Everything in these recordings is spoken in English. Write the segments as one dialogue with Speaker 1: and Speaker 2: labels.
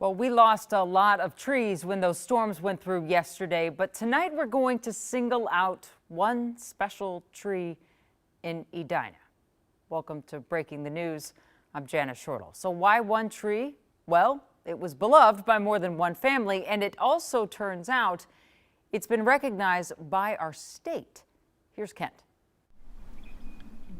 Speaker 1: Well, we lost a lot of trees when those storms went through yesterday, but tonight we're going to single out one special tree in Edina. Welcome to Breaking the News. I'm Janice Shortle. So why one tree? Well, it was beloved by more than one family, and it also turns out it's been recognized by our state. Here's Kent.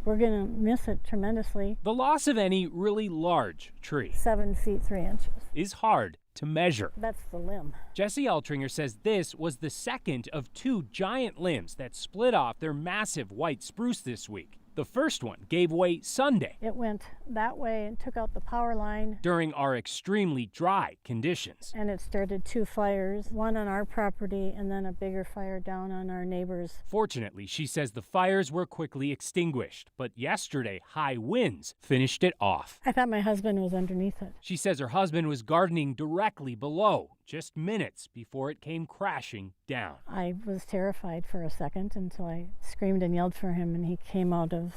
Speaker 2: We're going to miss it tremendously.
Speaker 3: The loss of any really large tree
Speaker 2: 7 feet 3 inches.
Speaker 3: is hard to measure.
Speaker 2: That's the limb.
Speaker 3: Jesse Altringer says this was the second of two giant limbs that split off their massive white spruce this week. The first one gave way Sunday
Speaker 2: It went that way and took out the power line,
Speaker 3: during our extremely dry conditions.
Speaker 2: and it started 2 fires, one on our property and then a bigger fire down on our neighbor's.
Speaker 3: Fortunately, she says the fires were quickly extinguished, but yesterday high winds finished it off.
Speaker 2: I thought my husband was underneath it.
Speaker 3: She says her husband was gardening directly below, just minutes before it came crashing down.
Speaker 2: I was terrified for a second until I screamed and yelled for him and he came out of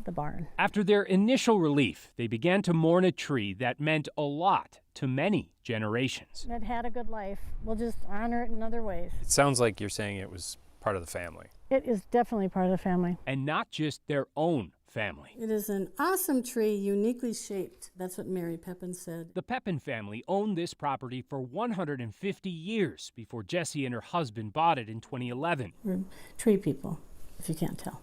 Speaker 2: the barn.
Speaker 3: After their initial relief, they began to mourn a tree that meant a lot to many generations.
Speaker 2: It had a good life. We'll just honor it in other ways.
Speaker 4: It sounds like you're saying it was part of the family.
Speaker 2: It is definitely part of the family.
Speaker 3: And not just their own family.
Speaker 5: It is an awesome tree, uniquely shaped. That's what Mary Pepin said.
Speaker 3: The Pepin family owned this property for 150 years before Jessie and her husband bought it in 2011.
Speaker 5: We're tree people, if you can't tell.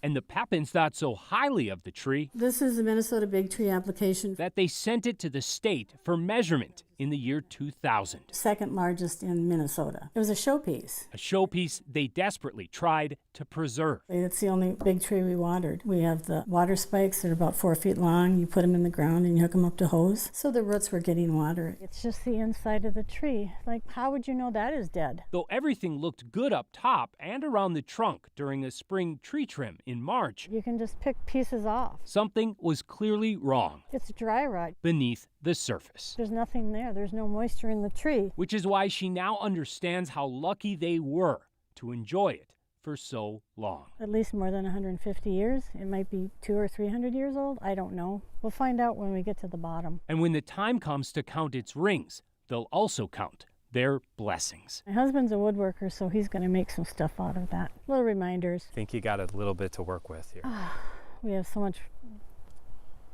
Speaker 3: And the Pepins thought so highly of the tree
Speaker 5: This is the Minnesota Big Tree application,
Speaker 3: that they sent it to the state for measurement in the year 2000.
Speaker 5: second largest in Minnesota. It was a showpiece.
Speaker 3: A showpiece they desperately tried to preserve.
Speaker 5: It's the only big tree we watered. We have the water spikes that are about 4 feet long. You put them in the ground and you hook them up to hose. So the roots were getting water.
Speaker 2: It's just the inside of the tree. Like, how would you know that is dead?
Speaker 3: Though everything looked good up top and around the trunk during a spring tree trim in March,
Speaker 2: You can just pick pieces off.
Speaker 3: something was clearly wrong
Speaker 2: It's dry rot.
Speaker 3: beneath the surface.
Speaker 2: There's nothing there. There's no moisture in the tree.
Speaker 3: Which is why she now understands how lucky they were to enjoy it for so long.
Speaker 2: At least more than 150 years. It might be 200 or 300 years old. I don't know. We'll find out when we get to the bottom.
Speaker 3: And when the time comes to count its rings, they'll also count their blessings.
Speaker 2: My husband's a woodworker, so he's going to make some stuff out of that. Little reminders.
Speaker 4: I think you got a little bit to work with here.
Speaker 2: We have so much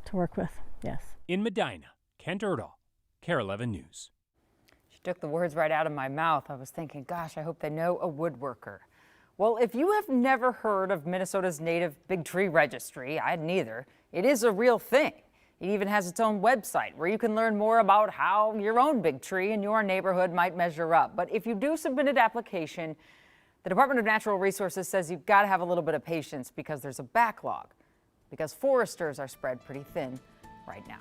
Speaker 2: to work with. Yes.
Speaker 3: In Medina, Kent Erdahl, KARE 11 News.
Speaker 1: She took the words right out of my mouth. I was thinking, gosh, I hope they know a woodworker. Well, if you have never heard of Minnesota's native big tree registry, I hadn't either. It is a real thing. It even has its own website where you can learn more about how your own big tree in your neighborhood might measure up. But if you do submit an application, the Department of Natural Resources says you've got to have a little bit of patience because there's a backlog, because foresters are spread pretty thin right now.